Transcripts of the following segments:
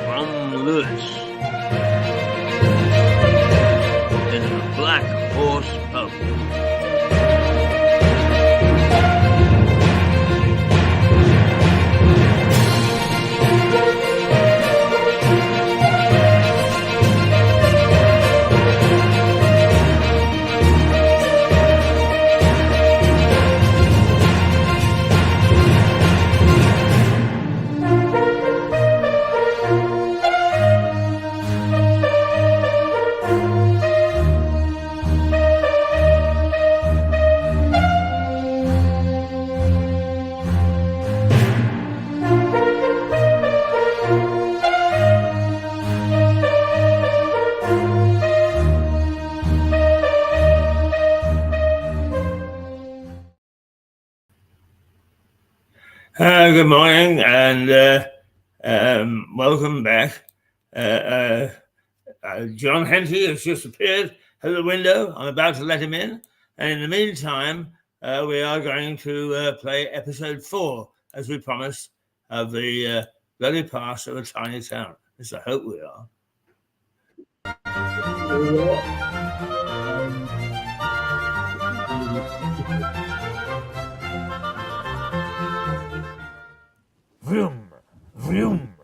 From Lewis in the Black Horse Pub. Good morning and welcome back. John Henty has just appeared at the window. I'm about to let him in. And in the meantime, we are going to play episode 4, as we promised, of the Bloody Past of a Tiny Town. At least I hope we are. Vroom, vroom.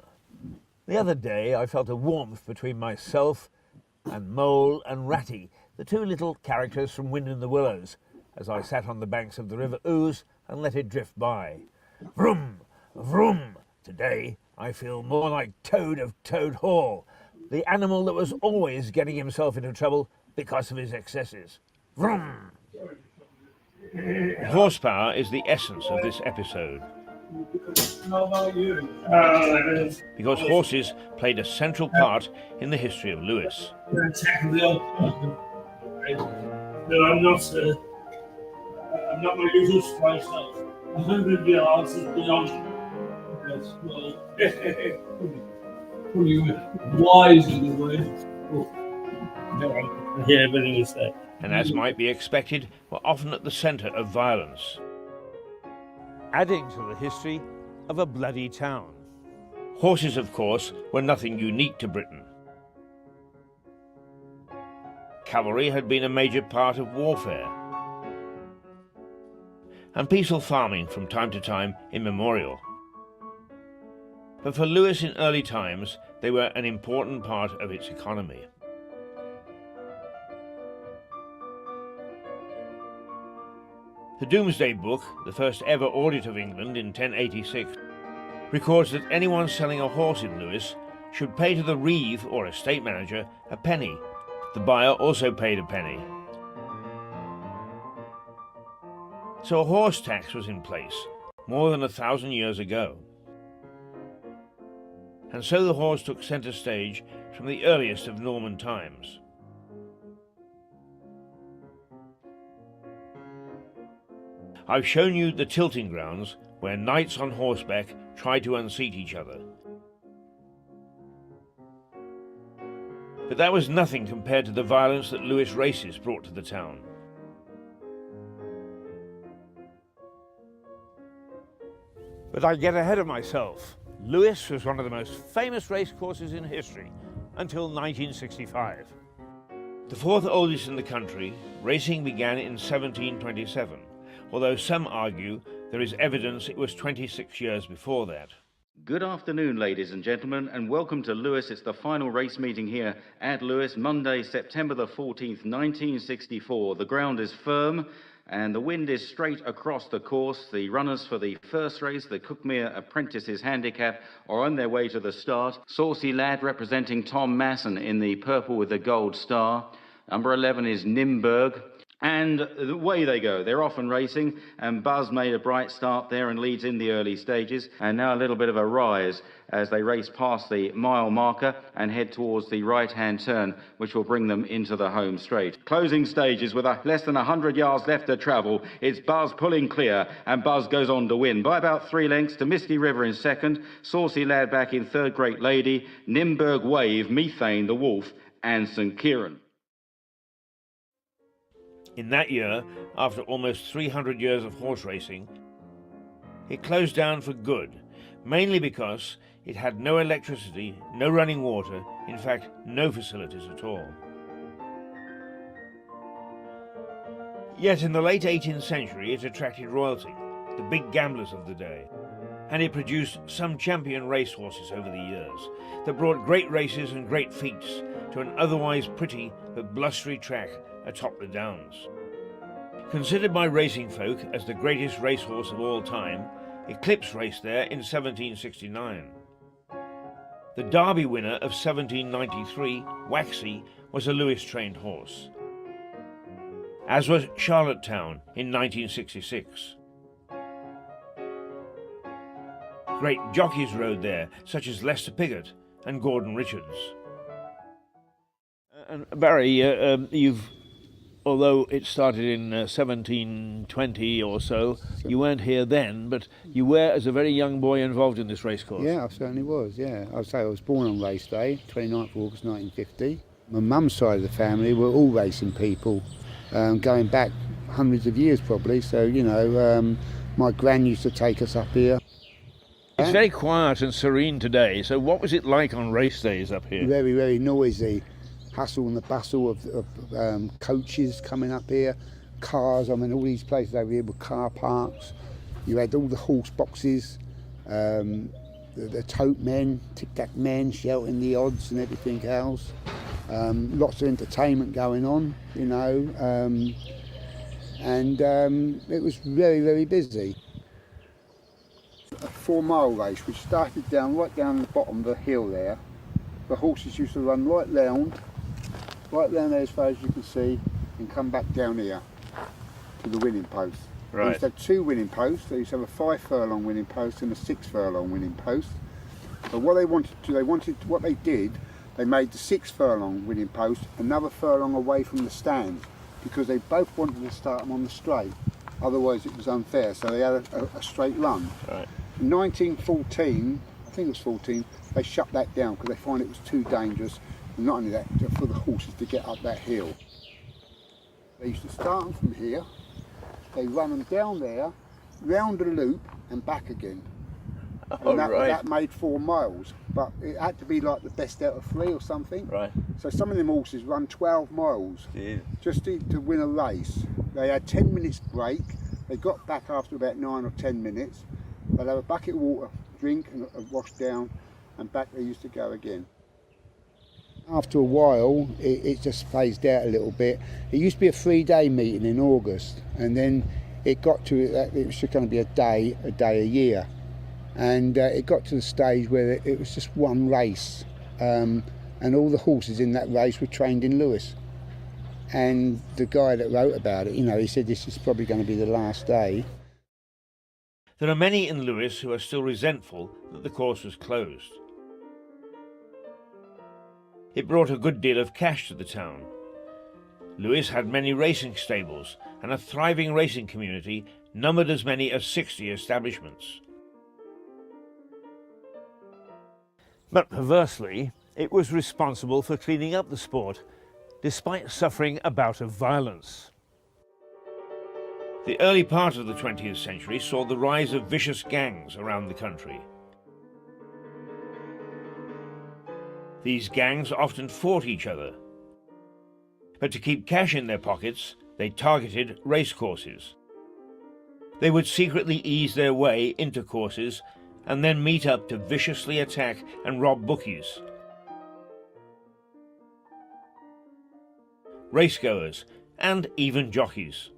The other day I felt a warmth between myself and Mole and Ratty, the two little characters from Wind in the Willows, as I sat on the banks of the River Ouse and let it drift by. Vroom, vroom. Today I feel more like Toad of Toad Hall, the animal that was always getting himself into trouble because of his excesses. Vroom. Horsepower is the essence of this episode. How about you? Because horses played a central part in the history of Lewis. No, I'm not my usual spice. 100 yards is beyond. Yes, well, pretty wise in a way. Yeah, but it was that. And as might be expected, were often at the centre of violence, adding to the history of a bloody town. Horses, of course, were nothing unique to Britain. Cavalry had been a major part of warfare, and peaceful farming from time to time immemorial. But for Lewis in early times, they were an important part of its economy. The Domesday Book, the first ever audit of England in 1086, records that anyone selling a horse in Lewis should pay to the reeve or estate manager a penny. The buyer also paid a penny. So a horse tax was in place more than 1,000 years ago. And so the horse took centre stage from the earliest of Norman times. I've shown you the tilting grounds where knights on horseback tried to unseat each other. But that was nothing compared to the violence that Lewis races brought to the town. But I get ahead of myself. Lewis was one of the most famous racecourses in history until 1965. The fourth oldest in the country, racing began in 1727. Although some argue there is evidence it was 26 years before that. Good afternoon, ladies and gentlemen, and welcome to Lewis. It's the final race meeting here at Lewis, Monday, September the 14th, 1964. The ground is firm and the wind is straight across the course. The runners for the first race, the Cookmere Apprentices Handicap, are on their way to the start. Saucy Lad representing Tom Masson in the purple with the gold star. Number 11 is Nimberg. And away they go. They're off and racing, and Buzz made a bright start there and leads in the early stages. And now a little bit of a rise as they race past the mile marker and head towards the right-hand turn, which will bring them into the home straight. Closing stages with less than 100 yards left to travel. It's Buzz pulling clear, and Buzz goes on to win by about 3 lengths to Misty River in second, Saucy Lad back in third, Great Lady, Nimberg Wave, Methane, the Wolf, and St. Kieran. In that year, after almost 300 years of horse racing, it closed down for good, mainly because it had no electricity, no running water, in fact, no facilities at all. Yet in the late 18th century it attracted royalty, the big gamblers of the day, and it produced some champion racehorses over the years that brought great races and great feats to an otherwise pretty but blustery track atop the Downs. Considered by racing folk as the greatest racehorse of all time, Eclipse raced there in 1769. The Derby winner of 1793, Waxy, was a Lewis-trained horse, as was Charlottetown in 1966. Great jockeys rode there, such as Lester Piggott and Gordon Richards. And Barry, you've, although it started in 1720 or so, you weren't here then, but you were, as a very young boy, involved in this racecourse. Yeah, I certainly was, yeah. I'd say I was born on race day, 29th of August 1950. My mum's side of the family were all racing people, going back hundreds of years probably, so, you know, my gran used to take us up here. It's very quiet and serene today, so what was it like on race days up here? Very, very noisy. Hustle and the bustle of coaches coming up here, cars. I mean, all these places over here were car parks. You had all the horse boxes, the tote men, tic-tac men shouting the odds and everything else. Lots of entertainment going on, you know, and it was very, very busy. A 4-mile race which started right down the bottom of the hill there. The horses used to run right round there as far as you can see, and come back down here to the winning post. Right. They used to have 2 winning posts. They used to have a 5-furlong winning post and a 6-furlong winning post. But what they wanted to, what they did, they made the 6-furlong winning post another furlong away from the stand, because they both wanted to start them on the straight. Otherwise it was unfair, so they had a straight run. Right. In 1914, I think it was 14, they shut that down because they found it was too dangerous. And not only that, for the horses to get up that hill. They used to start them from here, they run them down there, round the loop and back again. Oh, and right. that made 4 miles, but it had to be like the best out of 3 or something. Right. So some of them horses run 12 miles Jeez. just to win a race. They had 10 minutes break, they got back after about 9 or 10 minutes, they'd have a bucket of water, drink and wash down, and back they used to go again. After a while, it just phased out a little bit. It used to be a 3-day meeting in August, and then it got to that it was just going to be a day a year. And it got to the stage where it was just one race, and all the horses in that race were trained in Lewis. And the guy that wrote about it, you know, he said this is probably going to be the last day. There are many in Lewis who are still resentful that the course was closed. It brought a good deal of cash to the town. Lewis had many racing stables, and a thriving racing community numbered as many as 60 establishments. But perversely, it was responsible for cleaning up the sport, despite suffering a bout of violence. The early part of the 20th century saw the rise of vicious gangs around the country. These gangs often fought each other, but to keep cash in their pockets, they targeted racecourses. They would secretly ease their way into courses and then meet up to viciously attack and rob bookies. Racegoers, and even jockeys.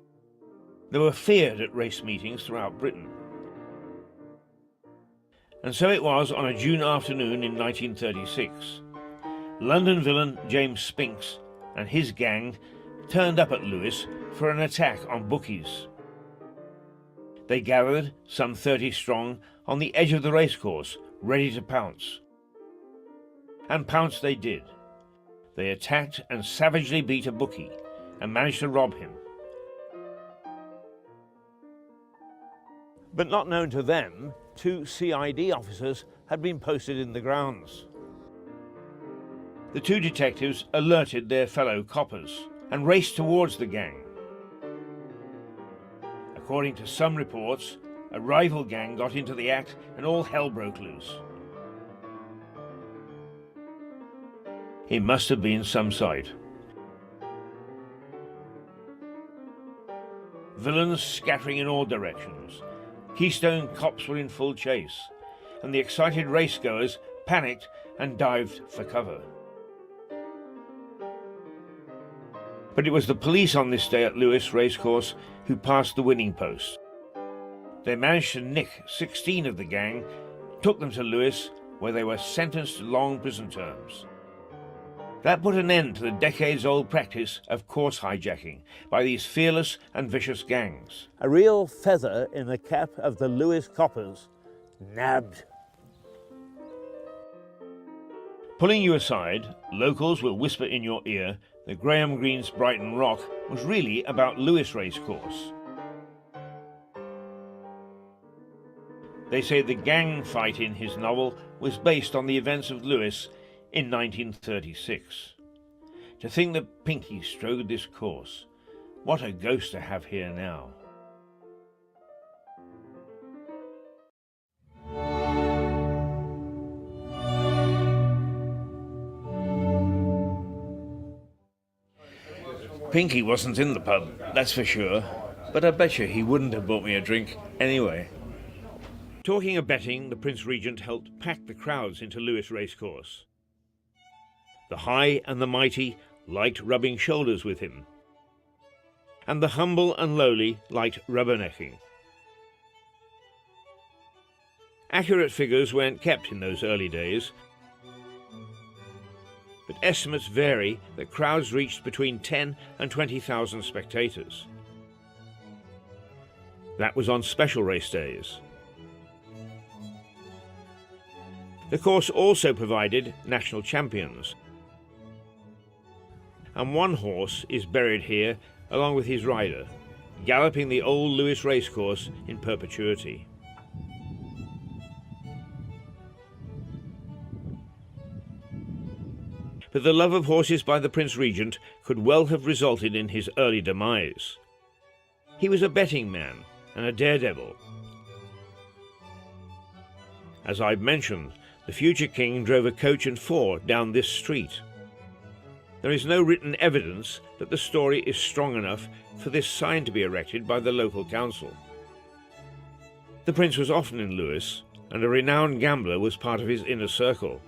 They were feared at race meetings throughout Britain. And so it was on a June afternoon in 1936. London villain James Spinks and his gang turned up at Lewis for an attack on bookies. They gathered, some 30 strong, on the edge of the racecourse, ready to pounce. And pounce they did. They attacked and savagely beat a bookie and managed to rob him. But not known to them, 2 CID officers had been posted in the grounds. The 2 detectives alerted their fellow coppers and raced towards the gang. According to some reports, A rival gang got into the act and all hell broke loose. It must have been some sight. Villains scattering in all directions. Keystone cops were in full chase, and the excited racegoers panicked and dived for cover. But it was the police on this day at Lewes Racecourse who passed the winning post. They managed to nick 16 of the gang, took them to Lewes, where they were sentenced to long prison terms. That put an end to the decades-old practice of course hijacking by these fearless and vicious gangs. A real feather in the cap of the Lewes coppers. Nabbed. Pulling you aside, locals will whisper in your ear that Graham Greene's Brighton Rock was really about Lewes Racecourse. They say the gang fight in his novel was based on the events of Lewes in 1936. To think that Pinky strode this course, what a ghost to have here now. Pinky wasn't in the pub, that's for sure, but I bet you he wouldn't have bought me a drink anyway. Talking of betting, the Prince Regent helped pack the crowds into Lewes Racecourse. The high and the mighty liked rubbing shoulders with him, and the humble and lowly liked rubbernecking. Accurate figures weren't kept in those early days, but estimates vary that crowds reached between 10 and 20,000 spectators. That was on special race days. The course also provided national champions, and one horse is buried here along with his rider, galloping the old Lewes Racecourse in perpetuity. But the love of horses by the Prince Regent could well have resulted in his early demise. He was a betting man and a daredevil. As I've mentioned, the future king drove a coach and four down this street. There is no written evidence that the story is strong enough for this sign to be erected by the local council. The prince was often in Lewes, and a renowned gambler was part of his inner circle.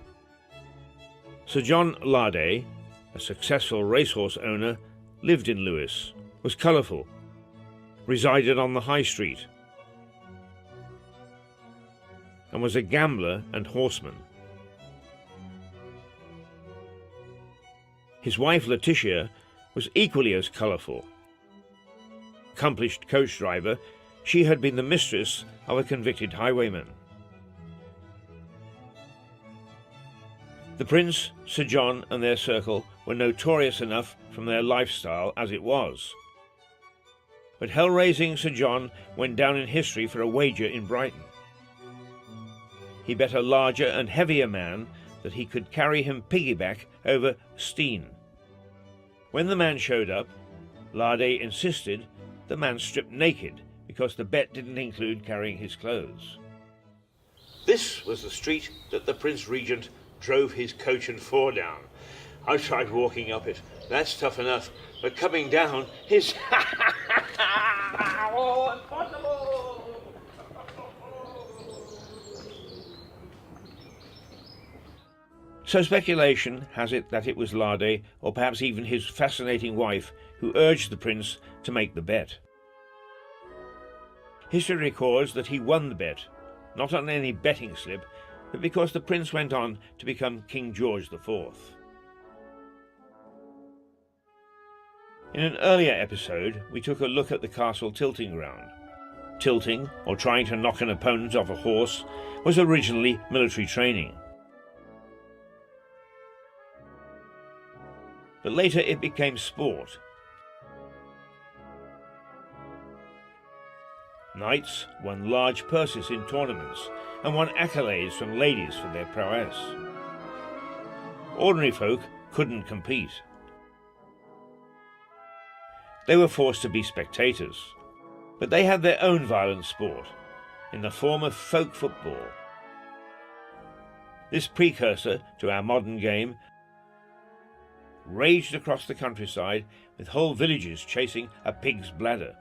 Sir John Larday, a successful racehorse owner, lived in Lewes, was colourful, resided on the High Street, and was a gambler and horseman. His wife Letitia was equally as colourful. Accomplished coach driver, she had been the mistress of a convicted highwayman. The Prince, Sir John and their circle were notorious enough from their lifestyle as it was. But hell-raising Sir John went down in history for a wager in Brighton. He bet a larger and heavier man that he could carry him piggyback over Steen. When the man showed up, Larday insisted the man stripped naked because the bet didn't include carrying his clothes. This was the street that the Prince Regent drove his coach and four down. I tried walking up it. That's tough enough. But coming down is oh, impossible! So speculation has it that it was Larday, or perhaps even his fascinating wife, who urged the prince to make the bet. History records that he won the bet, not on any betting slip, but because the prince went on to become King George IV. In an earlier episode, we took a look at the castle tilting ground. Tilting, or trying to knock an opponent off a horse, was originally military training. But later it became sport. Knights won large purses in tournaments and won accolades from ladies for their prowess. Ordinary folk couldn't compete. They were forced to be spectators, but they had their own violent sport, in the form of folk football. This precursor to our modern game raged across the countryside, with whole villages chasing a pig's bladder.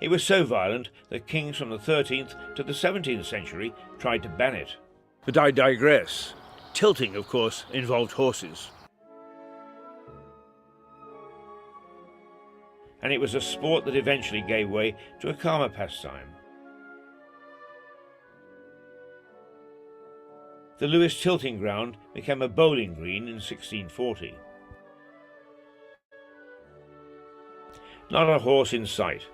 It was so violent that kings from the 13th to the 17th century tried to ban it. But I digress. Tilting, of course, involved horses. And it was a sport that eventually gave way to a calmer pastime. The Lewes tilting ground became a bowling green in 1640. Not a horse in sight.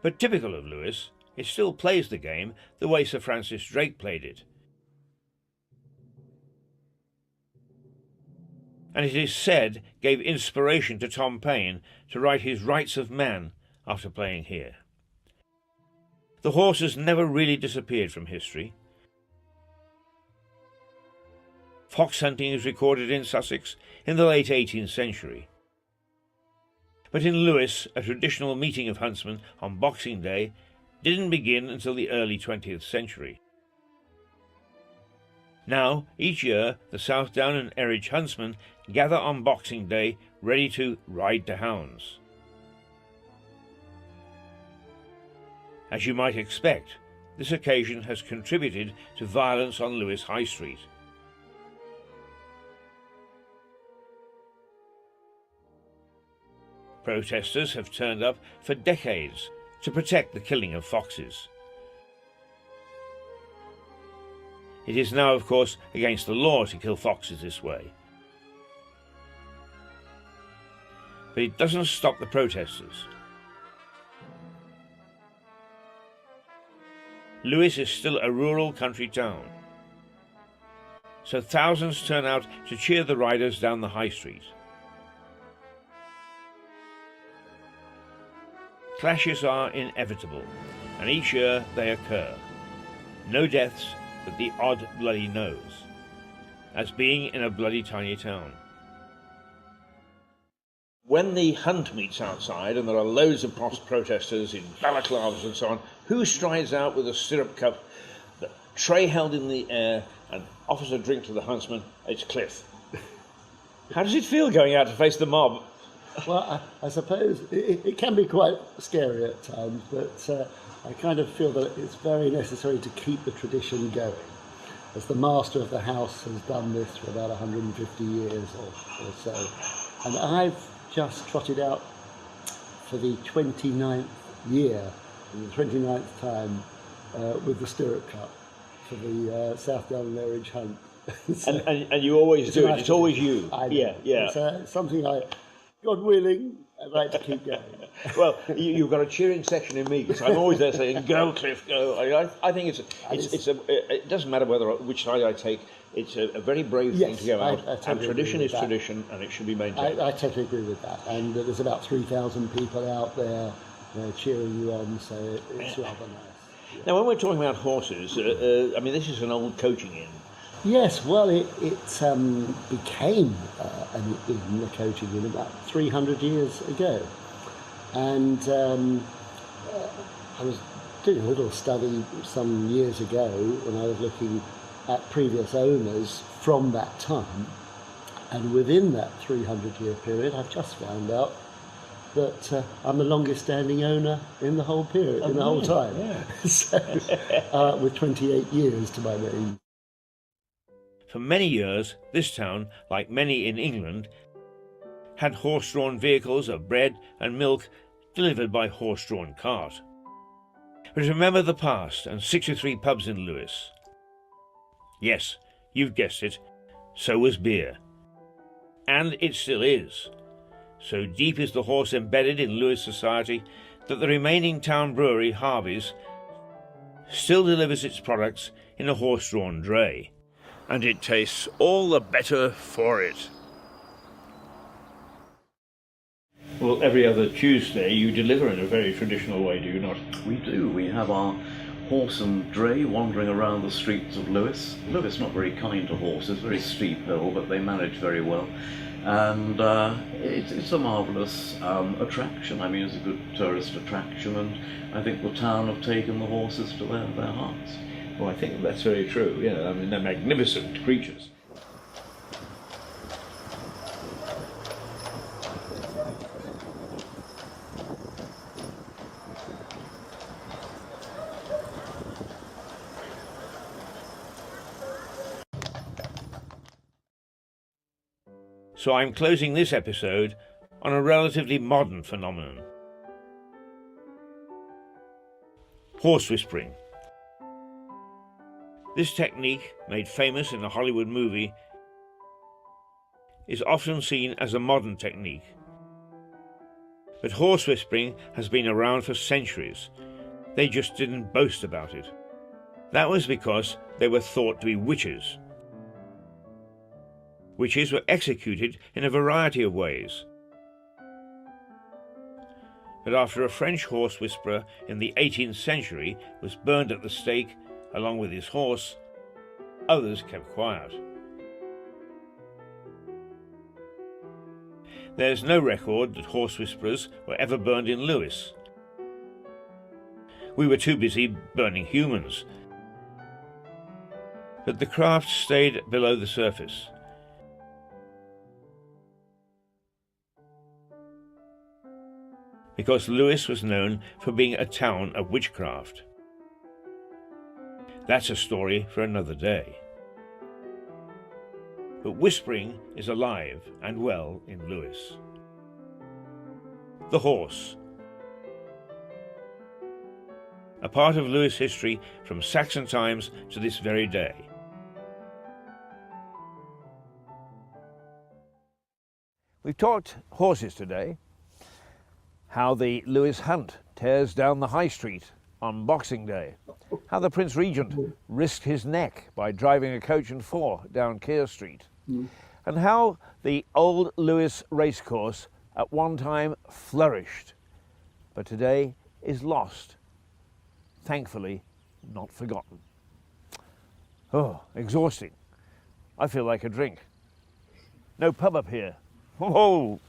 But typical of Lewes, it still plays the game the way Sir Francis Drake played it. And it is said gave inspiration to Tom Paine to write his Rights of Man after playing here. The horse has never really disappeared from history. Fox hunting is recorded in Sussex in the late 18th century. But in Lewes, a traditional meeting of huntsmen on Boxing Day didn't begin until the early 20th century. Now, each year, the Southdown and Eridge huntsmen gather on Boxing Day ready to ride to hounds. As you might expect, this occasion has contributed to violence on Lewes High Street. Protesters have turned up for decades to protect the killing of foxes. It is now, of course, against the law to kill foxes this way. But it doesn't stop the protesters. Lewes is still a rural country town, so thousands turn out to cheer the riders down the high street. Clashes are inevitable, and each year they occur. No deaths, but the odd bloody nose, as being in a bloody tiny town. When the hunt meets outside, and there are loads of protesters in balaclavas and so on, who strides out with a stirrup cup, the tray held in the air, and offers a drink to the huntsman? It's Cliff. How does it feel going out to face the mob? Well, I suppose it can be quite scary at times, but I kind of feel that it's very necessary to keep the tradition going, as the master of the house has done this for about 150 years or so. And I've just trotted out for the 29th year, the 29th time, with the stirrup cup for the Southdown and Eridge hunt. So and you always do it, it's always you. I know. Yeah. It's something God willing, I'd like to keep going. Well, you've got a cheering section in me, because I'm always there saying, "Go, Cliff, go!" I think it doesn't matter which side I take. It's a very brave thing to go out, totally and tradition is that. tradition, and it should be maintained. I totally agree with that. And there's about 3,000 people out there cheering you on, so it's rather nice. Now, when we're talking about horses, I mean, this is an old coaching inn. Yes, well, it became an inn, a coaching inn, about 300 years ago. And I was doing a little study some years ago when I was looking at previous owners from that time. And within that 300-year period, I've just found out that I'm the longest standing owner in the whole period, in the whole time. Yeah. So, with 28 years to my name. For many years, this town, like many in England, had horse-drawn vehicles of bread and milk delivered by horse-drawn cart. But remember the past and 63 pubs in Lewes. Yes, you've guessed it, so was beer. And it still is. So deep is the horse embedded in Lewes society that the remaining town brewery, Harvey's, still delivers its products in a horse-drawn dray. And it tastes all the better for it. Well, every other Tuesday you deliver in a very traditional way, do you not? We do. We have our horse and dray wandering around the streets of Lewes. Lewes not very kind to horses, very steep hill, but they manage very well. and it's a marvellous attraction. I mean, it's a good tourist attraction, and I think the town have taken the horses to their hearts. Well, I think that's very true. I mean, they're magnificent creatures. So I'm closing this episode on a relatively modern phenomenon. Horse whispering. This technique, made famous in a Hollywood movie, is often seen as a modern technique. But horse whispering has been around for centuries. They just didn't boast about it. That was because they were thought to be witches. Witches were executed in a variety of ways. But after a French horse whisperer in the 18th century was burned at the stake along with his horse, others kept quiet. There's no record that horse whisperers were ever burned in Lewes. We were too busy burning humans. But the craft stayed below the surface. Because Lewes was known for being a town of witchcraft. That's a story for another day. But whispering is alive and well in Lewes. The horse. A part of Lewes history from Saxon times to this very day. We've talked horses today. How the Lewes Hunt tears down the High Street on Boxing Day. How the Prince Regent risked his neck by driving a coach and four down Keir Street. And how the old Lewes racecourse at one time flourished, but today is lost. Thankfully, not forgotten. Oh, exhausting. I feel like a drink. No pub up here. Whoa!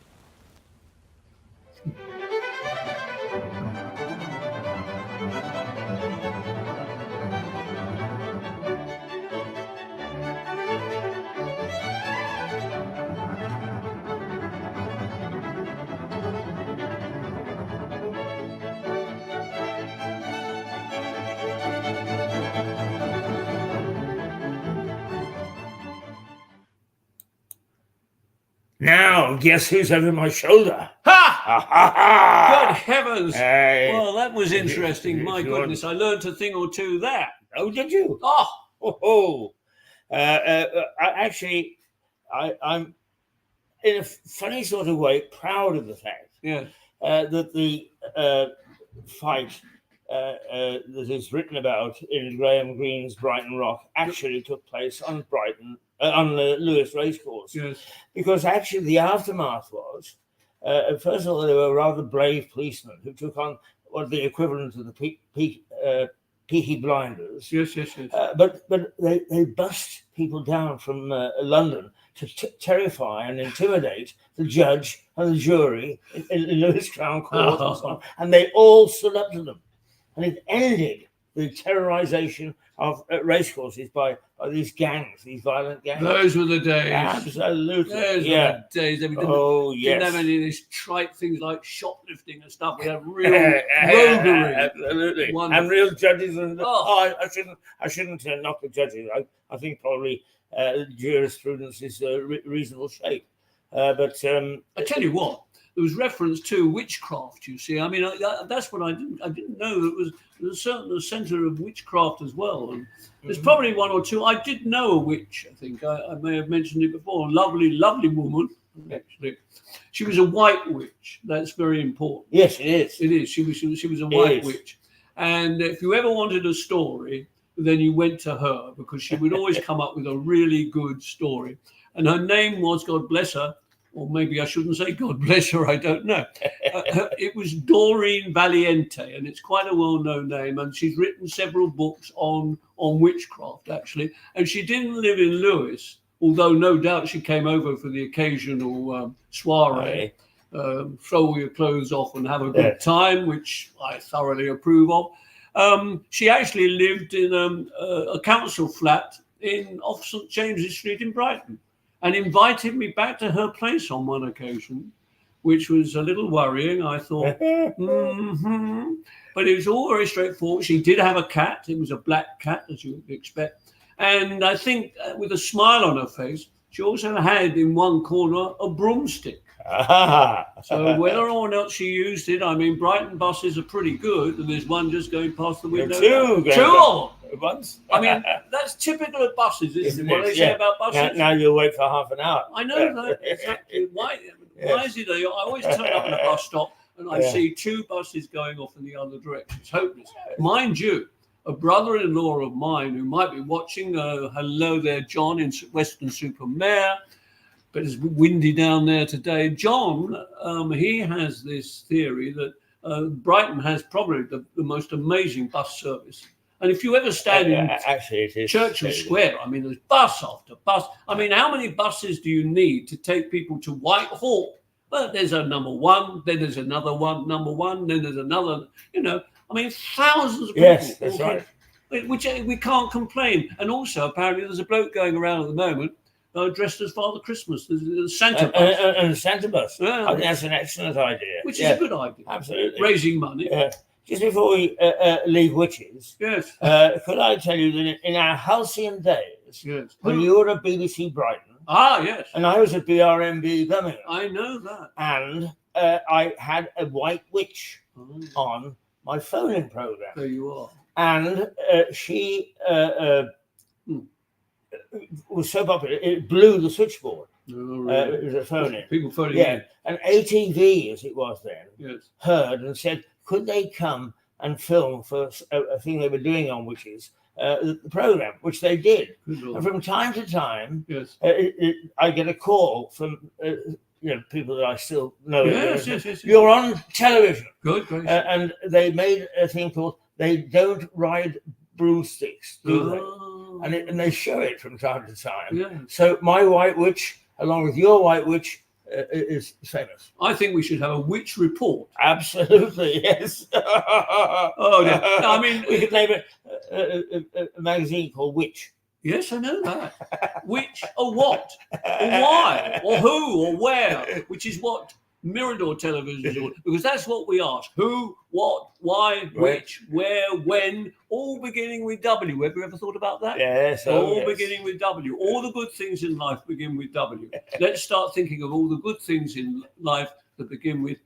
Now, guess who's over my shoulder? Ha! Ha ha ha! Good heavens! Well, that was interesting. My goodness, I learned a thing or two there. Oh, did you? Oh, Oh, actually, I'm in a funny sort of way proud of the fact yeah. that the fight that is written about in Graham Greene's Brighton Rock actually took place on the Lewes Racecourse. Yes. Because actually the aftermath was, first of all, there were rather brave policemen who took on what the equivalent of the Peaky Blinders. Yes. But they bust people down from London to terrify and intimidate the judge and the jury in Lewes Crown Court and so on. And they all stood up to them. And it ended the terrorization of racecourses by these gangs, these violent gangs. Those were the days. Absolutely. Those were the days. They didn't have any of these trite things like shoplifting and stuff. We had real roguery. Absolutely. Wonderful. And real judges. And I shouldn't knock the judges. I think probably jurisprudence is a reasonable shape. But I tell you what, there was reference to witchcraft. You see, I mean, that's what I didn't know. It was a certain centre of witchcraft as well. And there's probably one or two. I did know a witch. I think I may have mentioned it before. A lovely woman. Actually, she was a white witch. That's very important. Yes, it is. It is. She was a white witch. And if you ever wanted a story, then you went to her, because she would always come up with a really good story. And her name was, God bless her, or maybe I shouldn't say God bless her, I don't know. It was Doreen Valiente, and it's quite a well-known name. And she's written several books on witchcraft, actually. And she didn't live in Lewes, although no doubt she came over for the occasional soiree, throw all your clothes off and have a good time, which I thoroughly approve of. She actually lived in a council flat off St James's Street in Brighton, and invited me back to her place on one occasion, which was a little worrying. I thought, but it was all very straightforward. She did have a cat. It was a black cat, as you would expect. And I think with a smile on her face, she also had in one corner a broomstick. So whether or not she used it, I mean, Brighton buses are pretty good, and there's one just going past the window. Two once. I mean, that's typical of buses, isn't it? What they say about buses. Now you'll wait for half an hour. I know that exactly. Why is it? I always turn up at a bus stop and I see two buses going off in the other direction. It's hopeless. Mind you, a brother-in-law of mine who might be watching, hello there, John in Weston-super-Mare, but it's windy down there today. John, he has this theory that Brighton has probably the most amazing bus service. And if you ever stand in Churchill Square, I mean, there's bus after bus. I mean, how many buses do you need to take people to Whitehall? Well, there's a number one, then there's another one, number one, then there's another, I mean, thousands of people. Yes, that's right. Which we can't complain. And also, apparently, there's a bloke going around at the moment dressed as Father Christmas. There's a Santa bus. And Santa bus. Yeah. I think that's an excellent idea. Which is a good idea. Absolutely. Raising money. Just before we leave witches, Yes. could I tell you that in our halcyon days, Yes. when you were at BBC Brighton, Yes. and I was at BRMB Birmingham, I know that. and I had a white witch on my phone-in program. There you are. And she was so popular, it blew the switchboard. It was a phone-in. People phoning Yeah, in. and ATV, as it was then, Yes. heard and said, could they come and film for a thing they were doing on witches, the program, which they did. Good Lord. And from time to time, Yes. I get a call from people that I still know. Yes. You're on television, Good, great. and they made a thing called "They Don't Ride Broomsticks," do they? And they show it from time to time. Yeah. So my White Witch, along with your White Witch, is famous. I think we should have a witch report. Absolutely, yes. Oh, no. I mean, we could name it a magazine called Witch. Yes, I know that. Which or what or why or who or where, which is what Mirador Television is all, because that's what we ask: who, what, why, which, where, when, all beginning with W. Have you ever thought about that? Yes. All beginning with W. All the good things in life begin with W. Let's start thinking of all the good things in life that begin with.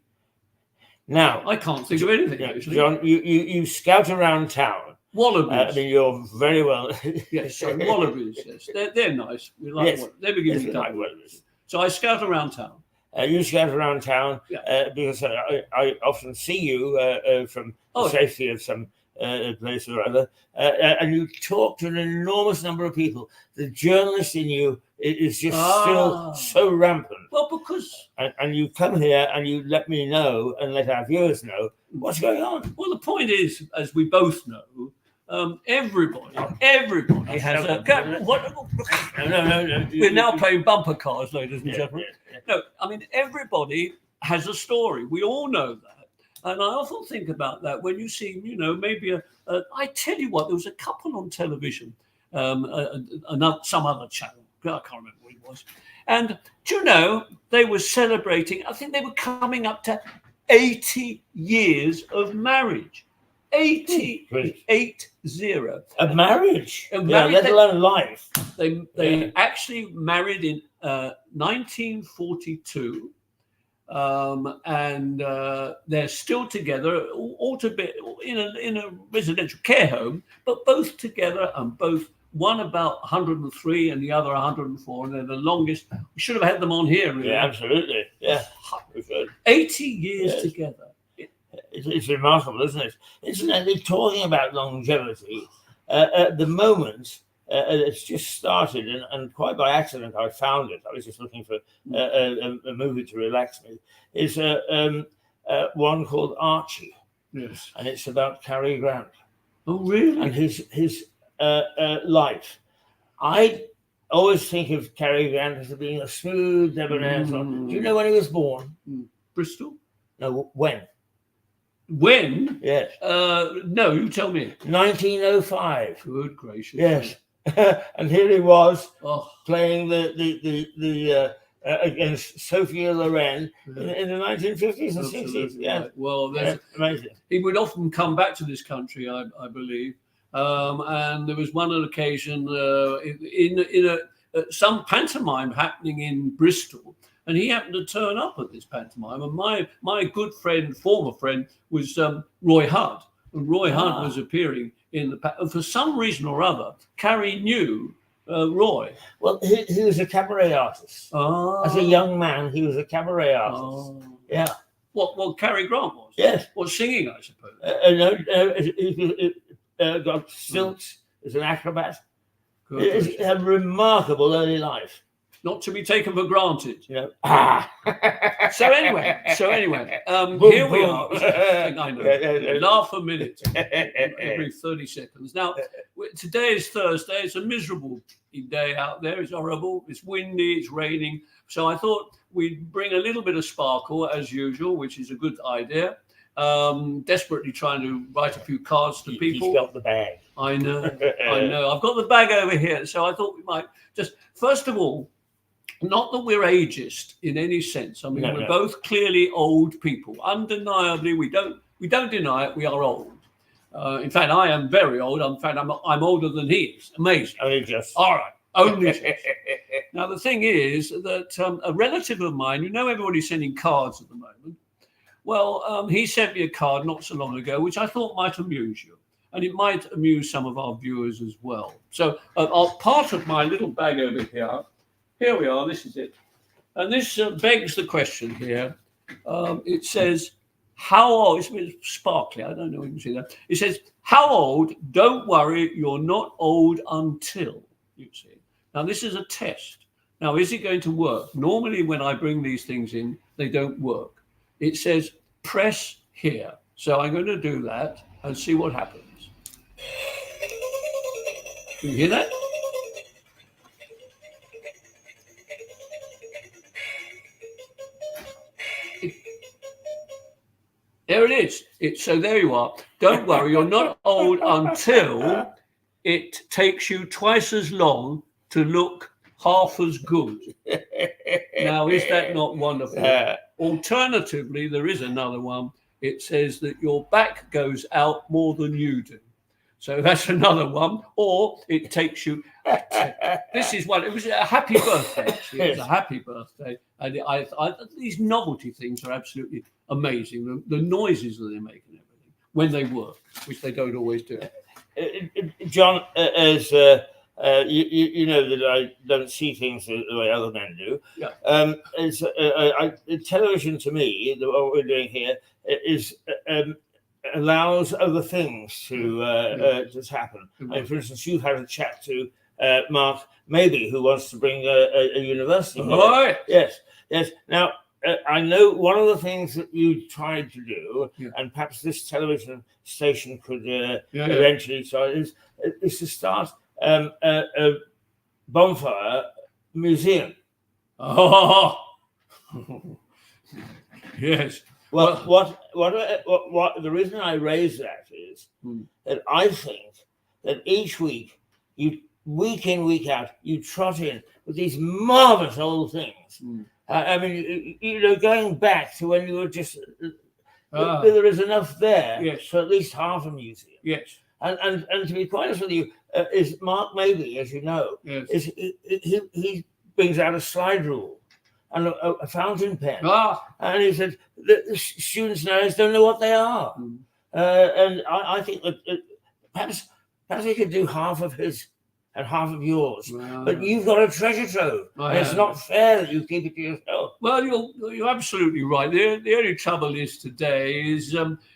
Now, I can't think of anything actually. John, you scout around town. Wallabies. I mean, you're very well. Yes, so wallabies. Yes, they're nice. We like Yes. they begin Yes, with we like W. wallabies. So I scout around town. You scout around town Yeah. because I often see you from the safety of some place or other, and you talk to an enormous number of people. The journalist in you is just still so rampant. Well, because And you come here and you let me know and let our viewers know what's going on. well, the point is, as we both know, everybody has a. No. We're now playing bumper cars, ladies and Yeah, gentlemen. yeah. No, I mean everybody has a story. We all know that, and I often think about that when you see, maybe I tell you what, there was a couple on television, some other channel. I can't remember what it was, and do you know they were celebrating? I think they were coming up to 80 years of marriage. 80. A marriage, marriage, let alone life. They actually married in 1942, and they're still together, all to be in a residential care home, but both together, and one about 103 and the other 104, and they're the longest. We should have had them on here. Really. Yeah, absolutely. Yeah, 80 years together. It's remarkable, isn't it? Incidentally, talking about longevity, at the moment, it's just started, and quite by accident I found it. I was just looking for a movie to relax me. Is one called Archie. Yes. And it's about Cary Grant. Oh, really? And his life. I always think of Cary Grant as being a smooth, debonair. Do you know when he was born? Bristol? No, when? When? Yes. No, you tell me. 1905. Good gracious. Yes. And here he was Oh, playing the against Sophia Loren in the 1950s and 60s. absolutely Yeah. right. Well, Yeah, amazing. he would often come back to this country, I believe. And there was one occasion in some pantomime happening in Bristol, and he happened to turn up at this pantomime. And my good friend, former friend, was Roy Hudd. And Roy Hudd was appearing in and for some reason or other, Cary knew Roy. Well, he was a cabaret artist. Oh. As a young man, he was a cabaret artist. Oh. Yeah. What Cary Grant was? Yes. What, singing, I suppose? No, got stilts as an acrobat. Good It's gracious. a remarkable early life. Not to be taken for granted. You know. So anyway, Boom, here we boom. are. I know. Yeah. Laugh a minute every 30 seconds. Now, today is Thursday. It's a miserable day out there. It's horrible. It's windy. It's raining. So I thought we'd bring a little bit of sparkle as usual, which is a good idea. Desperately trying to write a few cards to people. He's got the bag. I know. I've got the bag over here. So I thought we might just, first of all, not that we're ageist in any sense. I mean, No, we're no. both clearly old people. Undeniably, we don't deny it. We are old. In fact, I am very old. In fact, I'm older than he is. Amazing. Only just. All right. Only just. Now, the thing is that a relative of mine, everybody's sending cards at the moment. Well, he sent me a card not so long ago, which I thought might amuse you. And it might amuse some of our viewers as well. So part of my little bag over here we are, this is it. And this begs the question here. It says, how old, it's a bit sparkly, I don't know if you can see that. It says, how old, don't worry, you're not old until, you see. Now, this is a test. Now, is it going to work? Normally, when I bring these things in, they don't work. It says, press here. So I'm going to do that and see what happens. Can you hear that? There it is. So there you are. Don't worry, you're not old until it takes you twice as long to look half as good. Now, is that not wonderful? Alternatively, there is another one. It says that your back goes out more than you do. So that's another one. Or it takes you. This is one. It was a happy birthday. Actually. It was a happy birthday. And these novelty things are absolutely amazing. The noises that they make and everything when they work, which they don't always do. John, as you know that I don't see things the way other men do. Yeah. Television to me, what we're doing here, is allows other things to happen. And for instance, you've had a chat to Mark Maybe, who wants to bring a university. Right. Yes. Now, I know one of the things that you tried to do, and perhaps this television station could eventually start, is to start a bonfire museum. Oh, yes. Well, what the reason I raise that is that I think that each week, week in, week out, you trot in with these marvelous old things. I mean, going back to when you were just, there is enough there for at least half a museum. Yes. And to be quite honest with you, is Mark Maybe, as you know, is he brings out a slide rule and a fountain pen. And he said the students nowadays don't know what they are. And I think that perhaps he could do half of his and half of yours. But you've got a treasure trove. And it's not fair that you keep it to yourself. Well, you're absolutely right. The only trouble is today is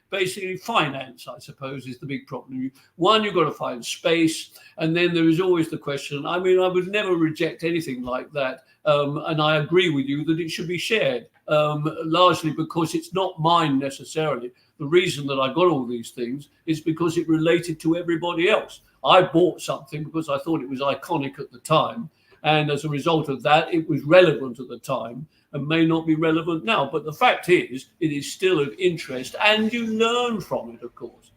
basically finance, I suppose, is the big problem. One, you've got to find space. And then there is always the question. I mean, I would never reject anything like that. And I agree with you that it should be shared, largely because it's not mine necessarily. The reason that I got all these things is because it related to everybody else. I bought something because I thought it was iconic at the time. And as a result of that, it was relevant at the time and may not be relevant now. But the fact is, it is still of interest, and you learn from it, of course,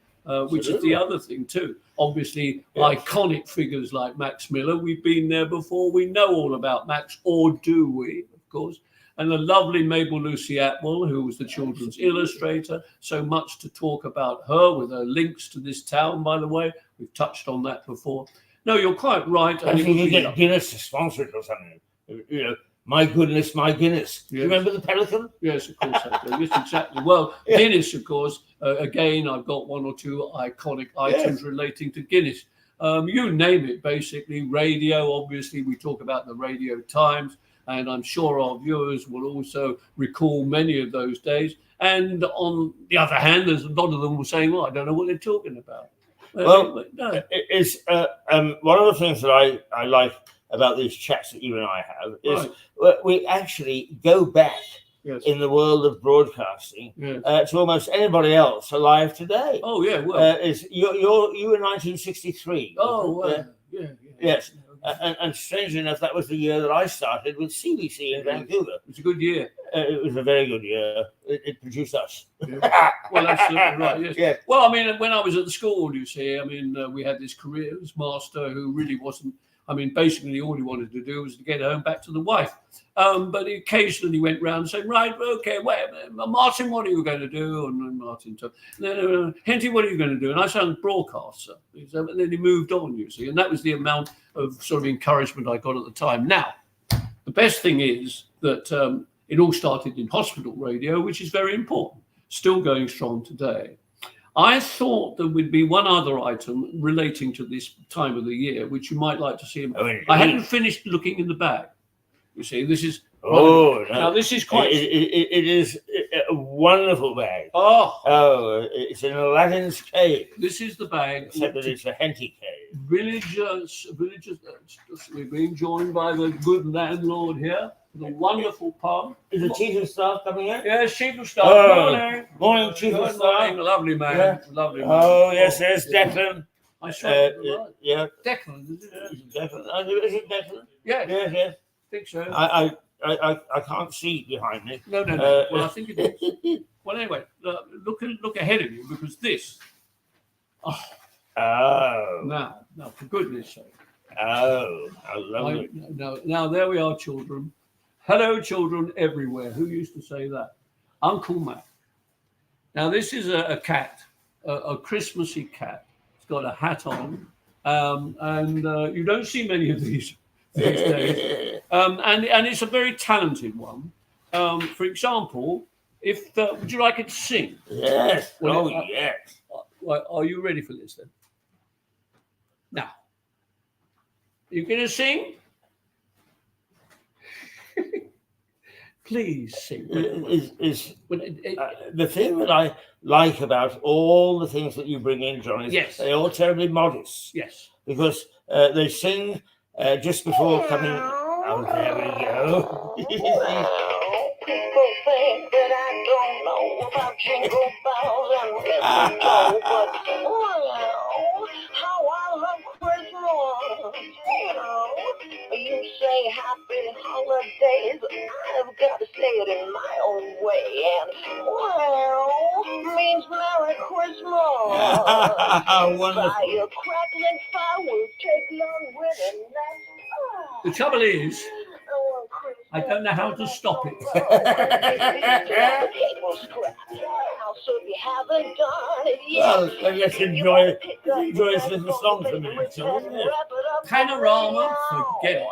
which is the other thing too. Obviously, iconic figures like Max Miller, we've been there before. We know all about Max, or do we, of course? And the lovely Mabel Lucy Atwell, who was the children's illustrator. So much to talk about her, with her links to this town, by the way. We've touched on that before. No, you're quite right. I think you get Guinness to sponsor it or something. You know, my goodness, my Guinness. Do you remember the Pelican? Yes, of course I do. Yes, exactly. Well, Guinness, of course. Again, I've got one or two iconic items relating to Guinness. You name it, basically. Radio, obviously, we talk about the Radio Times, and I'm sure our viewers will also recall many of those days. And on the other hand, there's a lot of them were saying, well, I don't know what they're talking about. Well, no. it's one of the things that I like about these chats that you and I have is we actually go back in the world of broadcasting to almost anybody else alive today. Oh yeah, well, is you in 1963? Oh well, yes. And strangely enough, that was the year that I started with CBC in Vancouver. It was a good year. It was a very good year. It produced us. Yeah. Well, absolutely right. Yes. Yeah. Well, I mean, when I was at the school, you see, I mean, we had this careers master who really wasn't. I mean, basically, all he wanted to do was to get home back to the wife. But he occasionally went round saying, right, okay, wait, Martin, what are you going to do? And then Martin told, Henty, what are you going to do? And I said, broadcaster. And then he moved on, you see. And that was the amount of sort of encouragement I got at the time. Now, the best thing is that it all started in hospital radio, which is very important, still going strong today. I thought there would be one other item relating to this time of the year, which you might like to see. I hadn't finished looking in the bag. You see, this is now this is quite. It is a wonderful bag. It's in Aladdin's cave. This is the bag. Except that it's a Henty cave. Villagers. We're being joined by the good landlord here. The wonderful pub. Is the chief of staff coming in? Yes, chief of staff. Morning, chief of staff. Lovely man. Yeah. Lovely man. Oh yes, there's Declan. I saw it. Yeah. Declan, is it? Declan. Is it Declan? Yes. Yes. I think so. I can't see behind me. No. Well, I think it is. Well, anyway, look ahead of you, because this. Now, for goodness sake. Oh, how lovely. Now, there we are, children. Hello, children everywhere. Who used to say that? Uncle Mac. Now, this is a cat, a Christmassy cat. It's got a hat on, and you don't see many of these days. And it's a very talented one. For example, if would you like it to sing? Yes. Well, yes. Are you ready for this then? Now, you going to sing? Please sing. The thing that I like about all the things that you bring in, John, is they're all terribly modest. Yes. Because they sing just before coming. Oh, there we go. People think that I don't know about jingle bells and mistletoe, but how I love Christmas. You say happy holidays, I've got to say it in my own way, and means Merry Christmas. Wonderful. By a crackling fire will take long with a nice. The trouble is, I don't know how to stop it. Well, let's enjoy this little song for a minute, shall we? Panorama, forget it.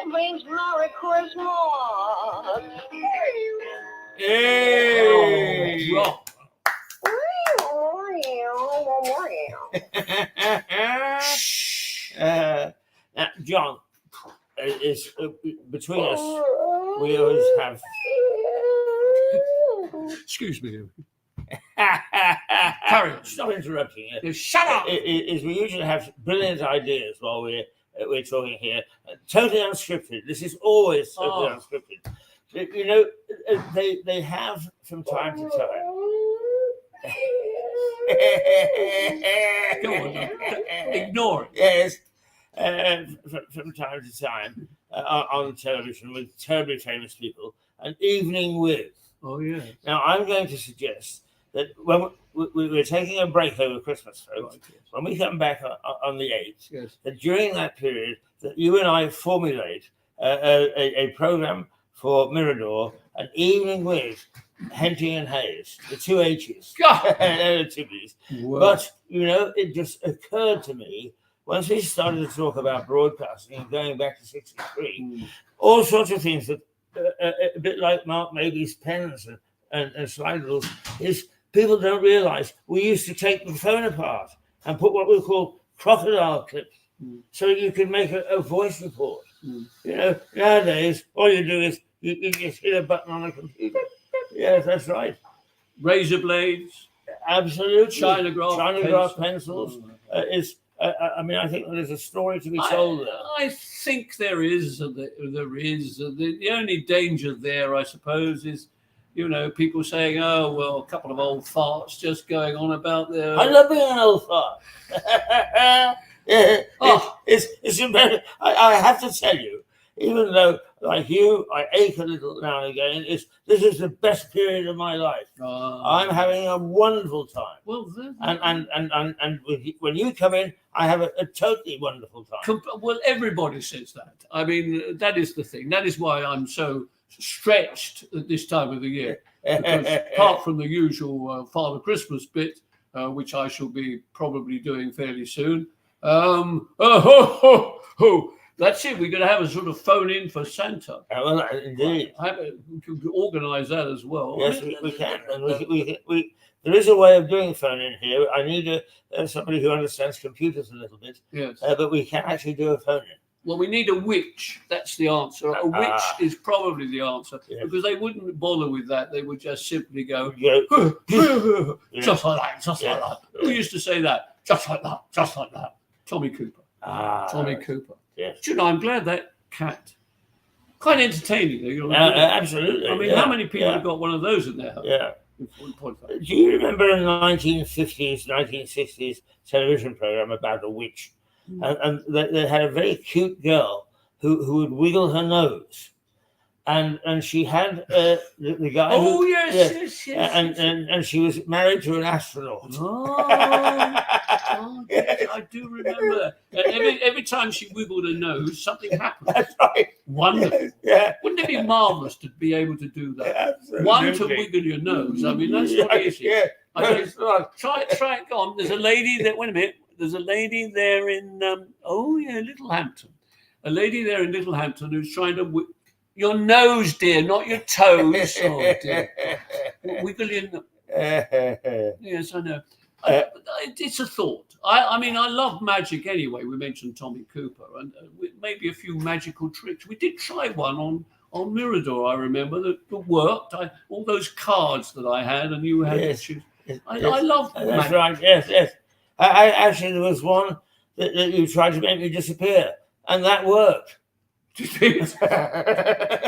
Means Merry Christmas. Hey! Rock. Now, John, is between us, we always have. Excuse me. Carry on. Stop interrupting it. Yeah, shut up. Is we usually have brilliant ideas while we're talking here, totally unscripted. This is always totally unscripted. You know, they have from time to time. Go on, ignore it. Yes, from time to time on television with terribly famous people, an evening with. Oh yeah. Now, I'm going to suggest that when we're taking a break over Christmas, folks, Right, yes. when we come back on the 8th, Yes. that during that period that you and I formulate a program for Mirador, an evening with Henty and Hayes, the two H's. God. They're the two B's. Well, But, you know, it just occurred to me, once we started to talk about broadcasting and going back to 63, all sorts of things that, a bit like Mark Maby's pens and slide rules, is people don't realize we used to take the phone apart and put what we call crocodile clips so you could make a voice report. You know, nowadays, all you do is you just hit a button on a computer. Yes, that's right. razor blades, Absolutely. Chinagraph pencils is. I mean, I think there's a story to be told there. I think there is. The only danger there, I suppose, is, you know, people saying, "Oh, well, a couple of old farts just going on about their." I love being an old fart. Oh. It's embarrassing. I have to tell you, even though, like you, I ache a little now and again, this is the best period of my life. I'm having a wonderful time. Well, And when you come in, I have a totally wonderful time. well, everybody says that. I mean, that is the thing. That is why I'm so stretched at this time of the year. Because apart from the usual Father Christmas bit, which I shall be probably doing fairly soon. That's it. We're going to have a sort of phone in for Santa. Well, indeed. We can organise that as well. Yes, we can. And we there is a way of doing phone in here. I need somebody who understands computers a little bit. Yes. But we can actually do a phone in. Well, we need a witch. That's the answer. A witch is probably the answer, Yeah. because they wouldn't bother with that. They would just simply go, Yeah. just like that, just like that. Who used to say that? Just like that, just like that. Tommy Cooper. Tommy Cooper. Yes. Do you know, I'm glad that cat. Quite entertaining. Absolutely. I mean, yeah, how many people yeah, have got one of those in their house? Yeah. One point five. Do you remember a 1950s, 1960s television program about a witch? And they had a very cute girl who would wiggle her nose. And she had the guy. Oh, who, yes. And she was married to an astronaut. Oh, yes, I do remember. And every time she wiggled her nose, something happened. That's right. Wonderful. Yeah. Wouldn't it be marvellous to be able to do that? Absolutely. One, to wiggle your nose. I mean, that's not easy. Yeah. I don't- Try it. Go on. There's a lady there. Wait a minute. There's a lady there in Littlehampton. A lady there in Littlehampton who's trying to your nose, dear, not your toes. Oh, dear. Wiggle your nose. Yes, I know. It's a thought. I mean, I love magic anyway. We mentioned Tommy Cooper, and maybe a few magical tricks. We did try one on Mirador. I remember that worked. All those cards that I had, and you had to choose. I love That's magic. right. Yes. I actually, there was one that you tried to make me disappear, and that worked.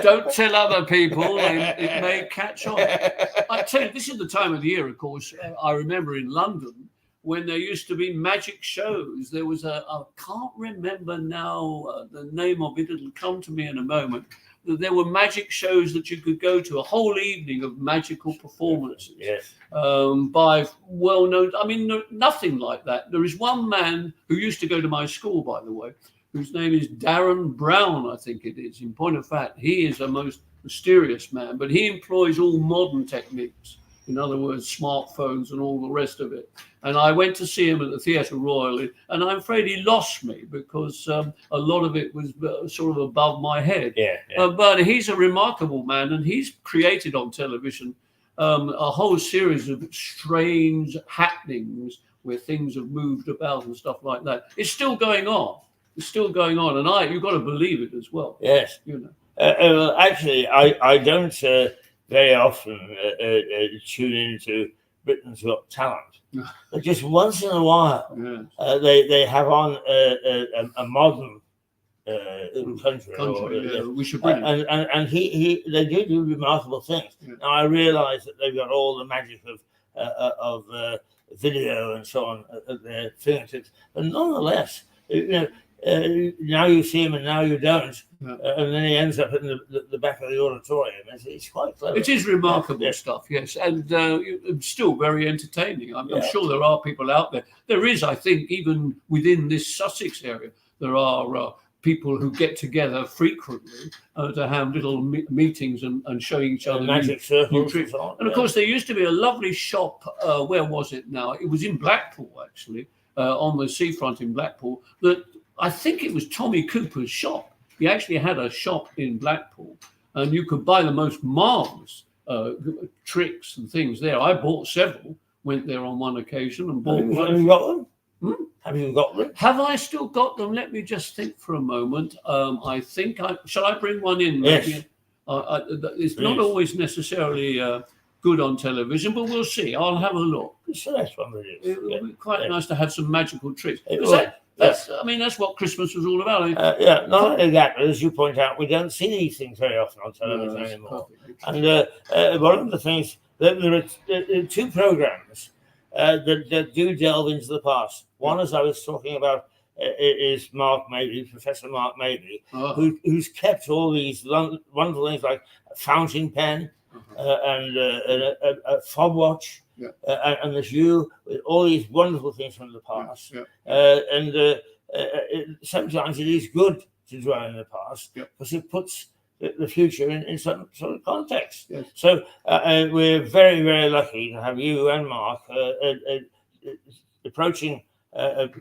Don't tell other people, it may catch on. I tell you, this is the time of the year, of course. I remember in London when there used to be magic shows. There was I can't remember now the name of it. It'll come to me in a moment. There were magic shows that you could go to, a whole evening of magical performances. Yes. By well-known. I mean, nothing like that. There is one man who used to go to my school, by the way, whose name is Darren Brown, I think it is. In point of fact, he is a most mysterious man, but he employs all modern techniques. In other words, smartphones and all the rest of it. And I went to see him at the Theatre Royal, and I'm afraid he lost me because a lot of it was sort of above my head. Yeah. But he's a remarkable man, and he's created on television a whole series of strange happenings where things have moved about and stuff like that. It's still going on. It's still going on, and you've got to believe it as well. Yes. You know. Well, actually, I don't very often tune into Britain's Got Talent. But just once in a while, they have on a modern country. We should bring it. And they do remarkable things. Yeah. Now I realise that they've got all the magic of video and so on at their fingertips. But nonetheless, now you see him and now you don't, and then he ends up in the back of the auditorium. It's quite clever. It is remarkable stuff, yes, and still very entertaining. I'm sure there are people out there. There is, I think, even within this Sussex area, there are people who get together frequently to have little meetings and showing each other magic circles tricks. And of course, there used to be a lovely shop. Where was it now? It was in Blackpool, actually, on the seafront in Blackpool. That I think it was Tommy Cooper's shop. He actually had a shop in Blackpool, and you could buy the most marvellous tricks and things there. I bought several. Went there on one occasion and bought. Have you got them? Have you got them? Have I still got them? Let me just think for a moment. I think shall I bring one in? Yes. It's not always necessarily good on television, but we'll see. I'll have a look. So that's one of it. It would be quite nice to have some magical tricks. That's what Christmas was all about. Not only that, but as you point out, we don't see these things very often on television anymore. And one of the things, there are two programs that do delve into the past. One, as I was talking about, is Mark Mabey, Professor Mark Mabey, who's kept all these wonderful things like a fountain pen and a fob watch. And the view with all these wonderful things from the past. Sometimes it is good to dwell in the past because it puts the future in some sort of context. So we're very, very lucky to have you and Mark approaching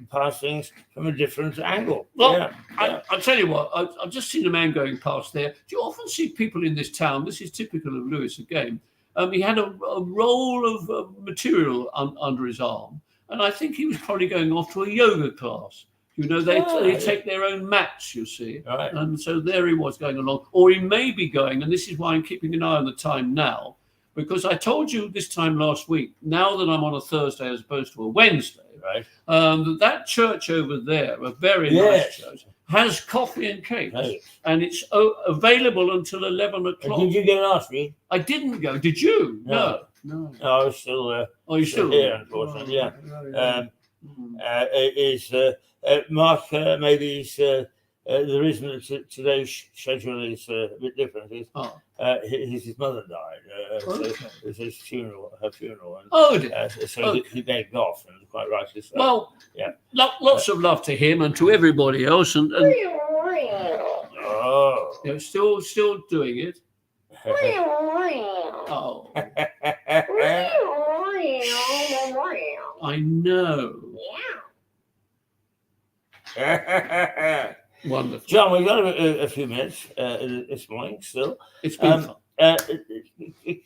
past things from a different angle. Well, I'll tell you what, I've just seen a man going past there. Do you often see people in this town? This is typical of Lewis again. He had a roll of material under his arm, and I think he was probably going off to a yoga class. You know, they take their own mats, you see. Right. And so there he was going along. Or he may be going, and this is why I'm keeping an eye on the time now, because I told you this time last week, now that I'm on a Thursday as opposed to a Wednesday, that church over there, a very nice church, has coffee and cakes, and it's available until 11 o'clock. Did you go last week? I didn't go. Did you? No. I was still there. Oh, you're still here, unfortunately. Mark, maybe the reason that today's schedule is a bit different is his mother died. So it was her funeral. And, so he begged off, and quite rightly so. Well, lots of love to him and to everybody else. And still doing it. I know. Wonderful. John, we've got a few minutes this morning still. It's been fun.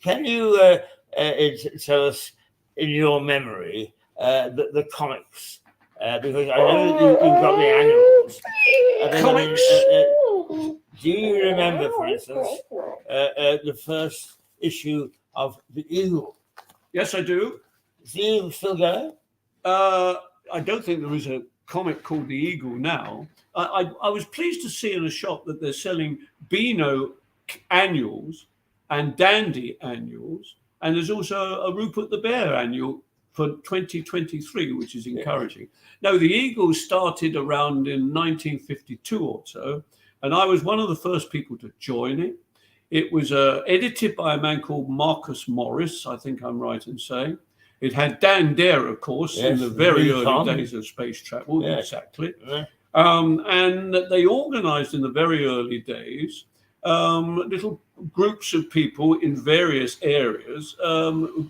Can you tell us, in your memory, the comics? Because I know that you've got the annuals. Comics. Do you remember, for instance, the first issue of The Eagle? Yes, I do. Is The Eagle still going? I don't think there is a comic called The Eagle now. I was pleased to see in a shop that they're selling Beano annuals and Dandy annuals, and there's also a Rupert the Bear annual for 2023, which is encouraging. Now, The Eagle started around in 1952 or so, and I was one of the first people to join it. It was edited by a man called Marcus Morris, I think I'm right in saying. It had Dan Dare, of course, in the very early days of space travel. Exactly. And they organized in the very early days little groups of people in various areas,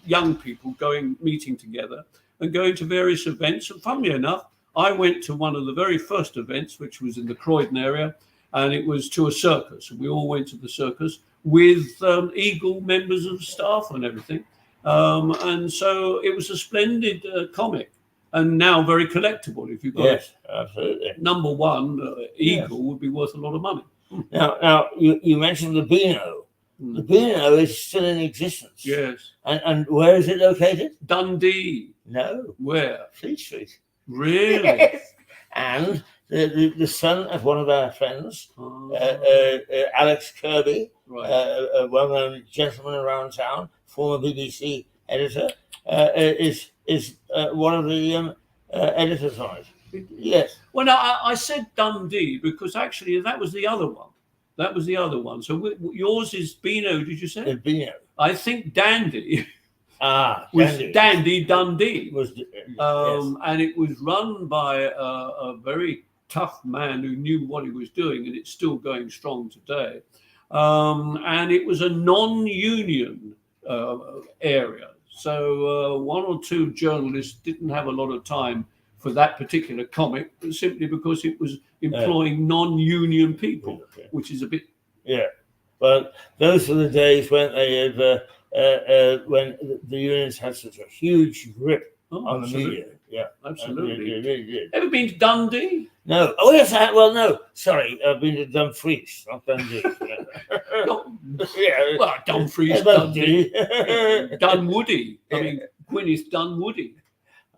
young people meeting together and going to various events. And funnily enough, I went to one of the very first events, which was in the Croydon area, and it was to a circus. And we all went to the circus with Eagle members of staff and everything. And so it was a splendid comic, and now very collectible. If you've got absolutely. Number one, Eagle would be worth a lot of money. Now you mentioned the Beano. The Beano is still in existence. Yes. And where is it located? Dundee. No. Where? Fleet Street. Really? Yes. And the son of one of our friends, Alex Kirby, a well-known gentleman around town, former BBC editor, is one of the editors on it. Yes. Well, no, I said Dundee because actually that was the other one. That was the other one. So yours is Beano, did you say? Beano. I think Dandy Ah, was Dandy Dundee. Was And it was run by a very tough man who knew what he was doing, and it's still going strong today. And it was a non-union area. So one or two journalists didn't have a lot of time for that particular comic, simply because it was employing non-union people, which is a bit... Yeah. Well, those were the days when they had, when the unions had such a huge grip on the media. Yeah, absolutely. It really did. Ever been to Dundee? No. Oh, yes. Well, no. Sorry. I've been to Dumfries, not Dundee. Yeah. Well, Dumfries, Dundee. Dunwoody. I mean, Gwyneth Dunwoody.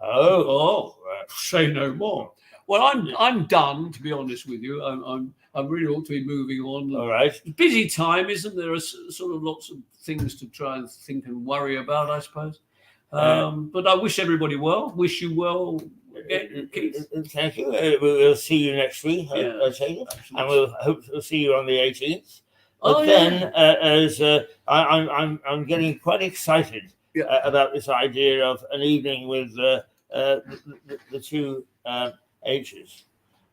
Oh. Say no more. Well, I'm done, to be honest with you. I'm really ought to be moving on. All right. Busy time, isn't there? Sort of lots of things to try and think and worry about, I suppose. But I wish everybody well. Wish you well again, Keith. Thank you. We'll see you next week. Yeah, I take it, and we'll hope to see you on the 18th. Oh, But then, as I'm getting quite excited about this idea of an evening with the two H's,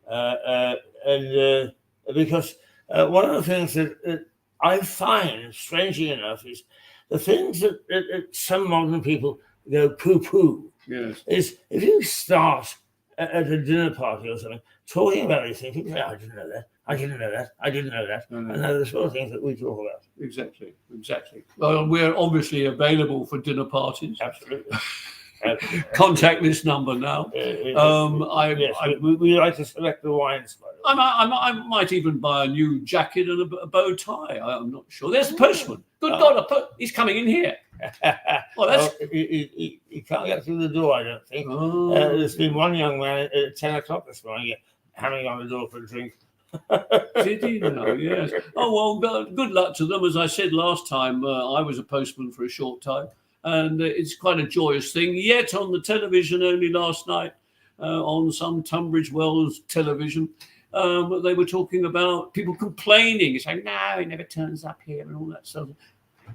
and because one of the things that I find, strangely enough, is the things that some modern people go poo-poo. Yes. Is if you start at a dinner party or something talking about these things, people say, "I didn't know that. I didn't know that. I didn't know that." And they're the sort of things that we talk about. Exactly. Well, we're obviously available for dinner parties. Absolutely. Contact this number now. We like to select the wines. I might even buy a new jacket and a bow tie. I'm not sure. There's the postman. Good God, he's coming in here. Well, he can't get through the door, I don't think. There's been one young man at 10 o'clock this morning hammering on the door for a drink. Did he? No, yes. Oh, well, good luck to them. As I said last time, I was a postman for a short time, and it's quite a joyous thing. Yet on the television only last night, on some Tunbridge Wells television, they were talking about people complaining. It's like, no, he never turns up here and all that stuff.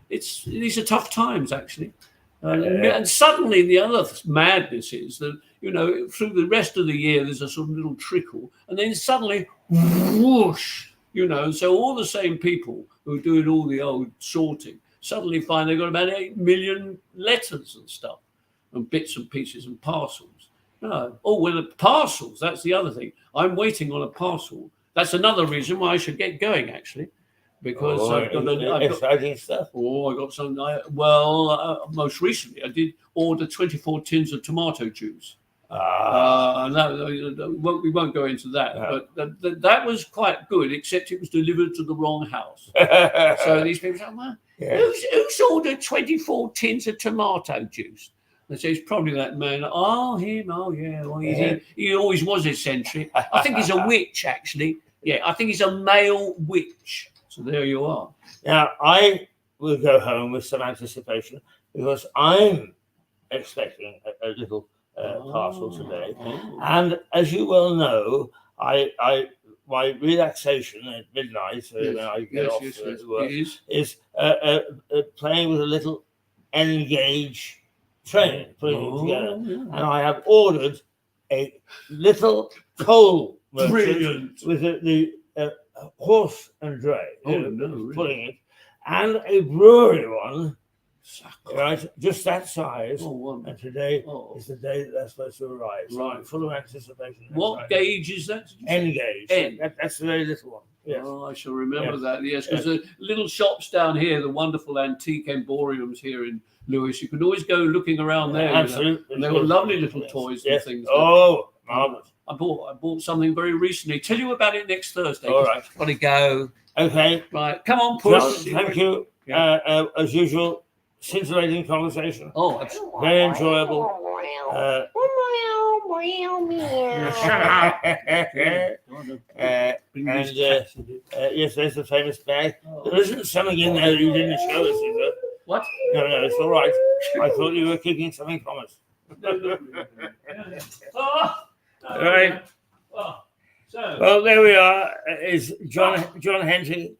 These are tough times, actually. And suddenly the other madness is that, through the rest of the year, there's a sort of little trickle. And then suddenly, whoosh, so all the same people who are doing all the old sorting suddenly find they've got about 8 million letters and stuff and bits and pieces and parcels. No. Oh, well, the parcels, that's the other thing. I'm waiting on a parcel. That's another reason why I should get going, actually. Because I've got exciting stuff. I got some. Most recently, I did order 24 tins of tomato juice. We won't go into that, but that was quite good. Except it was delivered to the wrong house. So these people say, "Well, who's ordered 24 tins of tomato juice?" They say it's probably that man. Oh, him. Oh, yeah. Well, he always was eccentric. I think he's a witch, actually. Yeah, I think he's a male witch. So there you are. Now, I will go home with some anticipation because I'm expecting a little parcel today. And as you well know, my relaxation at midnight when I get off work is playing with a little N-Gauge train, putting it together. And I have ordered a little coal merchant with the horse and dray, pulling it, and a brewery one, right, just that size. And today is the day that they're supposed to arrive. So I'm full of anticipation. What gauge is that? N-Gauge. That's the very little one. Yes. Oh, I shall remember that. Yes, because the little shops down here, the wonderful antique emporiums here in Lewis, you can always go looking around there. Absolutely. And they were lovely little toys and things. Oh, marvelous. I bought something very recently. Tell you about it next Thursday. All right. Got to go. Okay. Right. Come on, Puss. John, thank you. As usual, scintillating conversation. Oh, absolutely. Very enjoyable. Yes, there's the famous bag. There isn't something in there that you didn't show us, is there? What? No, it's all right. I thought you were keeping something from us. Oh, Right. So, Well, there we are. Is John Henty,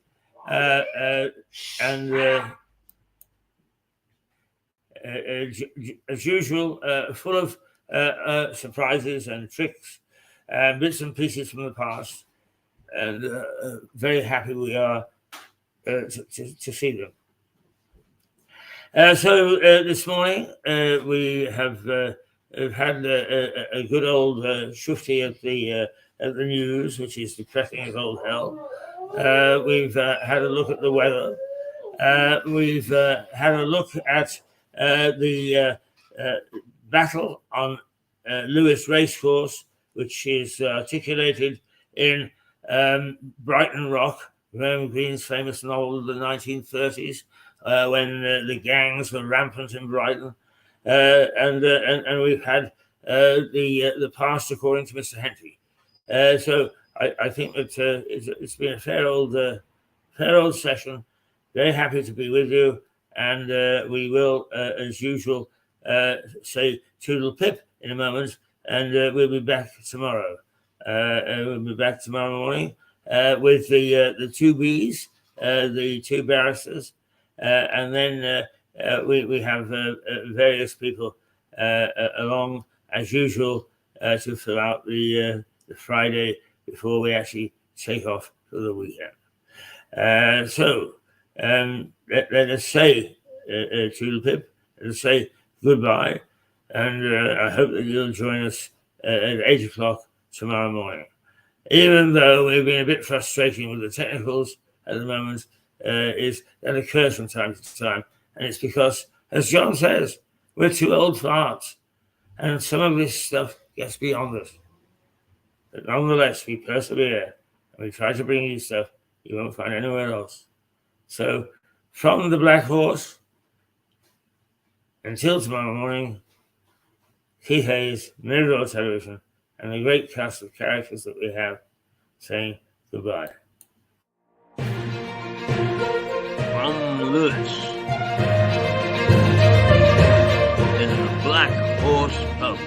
and as usual, full of surprises and tricks, bits and pieces from the past, and very happy we are to see them. So this morning we have had a good old shufti at the news, which is depressing as old hell. We've had a look at the weather. We've had a look at the battle on Lewes Racecourse, which is articulated in Brighton Rock, Graham Greene's famous novel of the 1930s, when the gangs were rampant in Brighton. And we've had the past according to Mr. Henty. So I think that it's been a fair old session. Very happy to be with you, and we will, as usual, say toodle pip in a moment, and we'll be back tomorrow. We'll be back tomorrow morning with the two Bs, the two barristers, and then we have various people along as usual to fill out the Friday before we actually take off for the weekend. So let us say toodle pip, let us say goodbye, and I hope that you'll join us at 8 o'clock tomorrow morning. Even though we've been a bit frustrating with the technicals at the moment, that occurs from time to time, and it's because, as John says, we're too old for art, and some of this stuff gets beyond us. But nonetheless, we persevere, and we try to bring you stuff you won't find anywhere else. So, from the Black Horse, until tomorrow morning, Keith Hayes, Mirador Television, and the great cast of characters that we have, saying goodbye. From Lewes, in the Black Horse pub.